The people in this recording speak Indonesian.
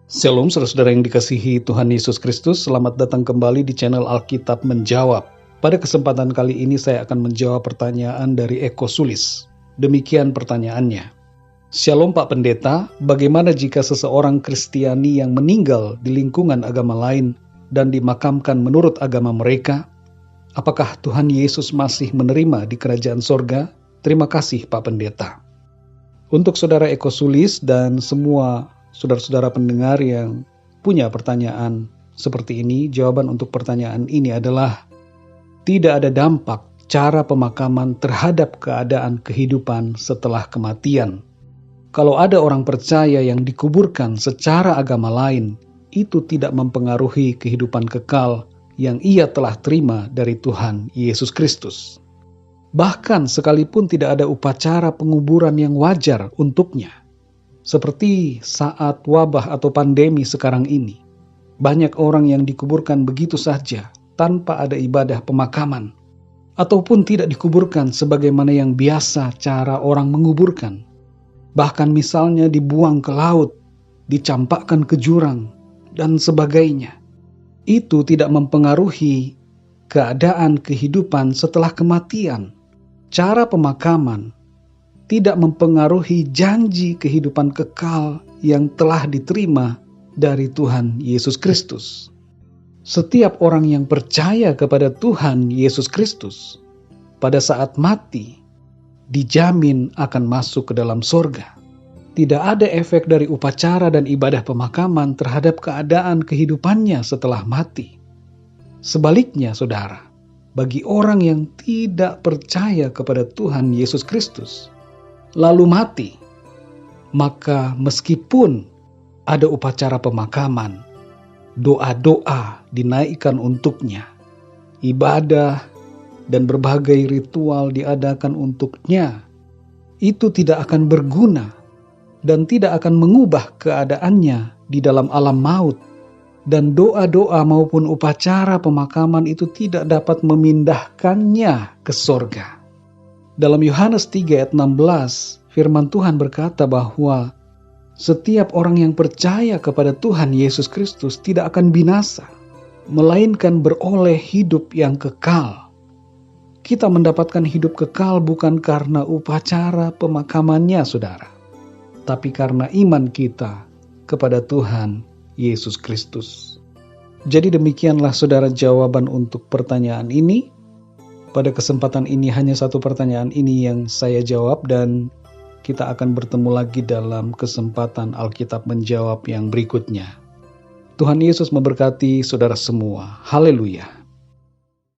Shalom saudara-saudara yang dikasihi Tuhan Yesus Kristus, selamat datang kembali di channel Alkitab Menjawab. Pada kesempatan kali ini saya akan menjawab pertanyaan dari Eko Sulis. Demikian pertanyaannya. Shalom Pak Pendeta, bagaimana jika seseorang Kristiani yang meninggal di lingkungan agama lain dan dimakamkan menurut agama mereka? Apakah Tuhan Yesus masih menerima di kerajaan sorga? Terima kasih Pak Pendeta. Untuk saudara Eko Sulis dan semua saudara-saudara pendengar yang punya pertanyaan seperti ini, jawaban untuk pertanyaan ini adalah tidak ada dampak cara pemakaman terhadap keadaan kehidupan setelah kematian. Kalau ada orang percaya yang dikuburkan secara agama lain, itu tidak mempengaruhi kehidupan kekal yang ia telah terima dari Tuhan Yesus Kristus. Bahkan sekalipun tidak ada upacara penguburan yang wajar untuknya. Seperti saat wabah atau pandemi sekarang ini, banyak orang yang dikuburkan begitu saja tanpa ada ibadah pemakaman, ataupun tidak dikuburkan sebagaimana yang biasa cara orang menguburkan. Bahkan misalnya dibuang ke laut, dicampakkan ke jurang, dan sebagainya. Itu tidak mempengaruhi keadaan kehidupan setelah kematian. Cara pemakaman tidak mempengaruhi janji kehidupan kekal yang telah diterima dari Tuhan Yesus Kristus. Setiap orang yang percaya kepada Tuhan Yesus Kristus, pada saat mati, dijamin akan masuk ke dalam sorga. Tidak ada efek dari upacara dan ibadah pemakaman terhadap keadaan kehidupannya setelah mati. Sebaliknya, saudara, bagi orang yang tidak percaya kepada Tuhan Yesus Kristus, lalu mati, maka meskipun ada upacara pemakaman, doa-doa dinaikkan untuknya, ibadah dan berbagai ritual diadakan untuknya, itu tidak akan berguna dan tidak akan mengubah keadaannya di dalam alam maut. Dan doa-doa maupun upacara pemakaman itu tidak dapat memindahkannya ke sorga. Dalam Yohanes 3 ayat 16, firman Tuhan berkata bahwa setiap orang yang percaya kepada Tuhan Yesus Kristus tidak akan binasa, melainkan beroleh hidup yang kekal. Kita mendapatkan hidup kekal bukan karena upacara pemakamannya, saudara, tapi karena iman kita kepada Tuhan Yesus Kristus. Jadi demikianlah saudara jawaban untuk pertanyaan ini. Pada kesempatan ini hanya satu pertanyaan ini yang saya jawab, dan kita akan bertemu lagi dalam kesempatan Alkitab Menjawab yang berikutnya. Tuhan Yesus memberkati saudara semua. Haleluya.